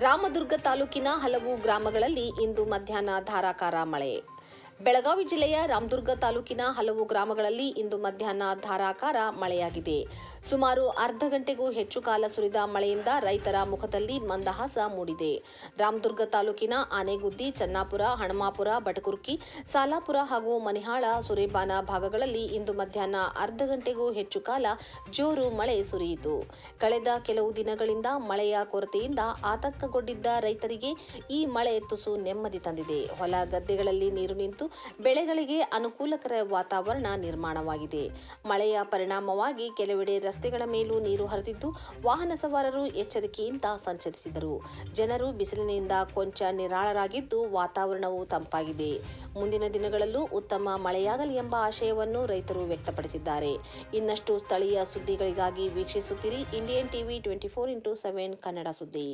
ರಾಮದುರ್ಗ ತಾಲೂಕಿನ ಹಲವು ಗ್ರಾಮಗಳಲ್ಲಿ ಇಂದು ಮಧ್ಯಾಹ್ನ ಧಾರಾಕಾರ ಮಳೆ. ಬೆಳಗಾವಿ ಜಿಲ್ಲೆಯ ರಾಮದುರ್ಗ ತಾಲೂಕಿನ ಹಲವು ಗ್ರಾಮಗಳಲ್ಲಿ ಇಂದು ಮಧ್ಯಾಹ್ನ ಧಾರಾಕಾರ ಮಳೆಯಾಗಿದೆ. ಸುಮಾರು ಅರ್ಧ ಗಂಟೆಗೂ ಹೆಚ್ಚು ಕಾಲ ಸುರಿದ ಮಳೆಯಿಂದ ರೈತರ ಮುಖದಲ್ಲಿ ಮಂದಹಾಸ ಮೂಡಿದೆ. ರಾಮದುರ್ಗ ತಾಲೂಕಿನ ಆನೆಗುದ್ದಿ, ಚನ್ನಾಪುರ, ಹಣಮಾಪುರ, ಬಟಕುರ್ಕಿ, ಸಾಲಾಪುರ ಹಾಗೂ ಮನಿಹಾಳ, ಸುರೇಬಾನ ಭಾಗಗಳಲ್ಲಿ ಇಂದು ಮಧ್ಯಾಹ್ನ ಅರ್ಧ ಗಂಟೆಗೂ ಹೆಚ್ಚು ಕಾಲ ಜೋರು ಮಳೆ ಸುರಿಯಿತು. ಕಳೆದ ಕೆಲವು ದಿನಗಳಿಂದ ಮಳೆಯ ಕೊರತೆಯಿಂದ ಆತಂಕಗೊಂಡಿದ್ದ ರೈತರಿಗೆ ಈ ಮಳೆ ತುಸು ನೆಮ್ಮದಿ ತಂದಿದೆ. ಹೊಲ ಗದ್ದೆಗಳಲ್ಲಿ ನೀರು ನಿಂತು ಬೆಳೆಗಳಿಗೆ ಅನುಕೂಲಕರ ವಾತಾವರಣ ನಿರ್ಮಾಣವಾಗಿದೆ. ಮಳೆಯ ಪರಿಣಾಮವಾಗಿ ಕೆಲವೆಡೆ ರಸ್ತೆಗಳ ಮೇಲೂ ನೀರು ಹರಿದಿದ್ದು ವಾಹನ ಸವಾರರು ಎಚ್ಚರಿಕೆಯಿಂದ ಸಂಚರಿಸಿದರು. ಜನರು ಬಿಸಿಲಿನಿಂದ ಕೊಂಚ ನಿರಾಳರಾಗಿದ್ದು ವಾತಾವರಣವು ತಂಪಾಗಿದೆ. ಮುಂದಿನ ದಿನಗಳಲ್ಲೂ ಉತ್ತಮ ಮಳೆಯಾಗಲಿ ಎಂಬ ಆಶಯವನ್ನು ರೈತರು ವ್ಯಕ್ತಪಡಿಸಿದ್ದಾರೆ. ಇನ್ನಷ್ಟು ಸ್ಥಳೀಯ ಸುದ್ದಿಗಳಿಗಾಗಿ ವೀಕ್ಷಿಸುತ್ತಿರಿ ಇಂಡಿಯನ್ ಟಿವಿ 24x7 ಕನ್ನಡ ಸುದ್ದಿ.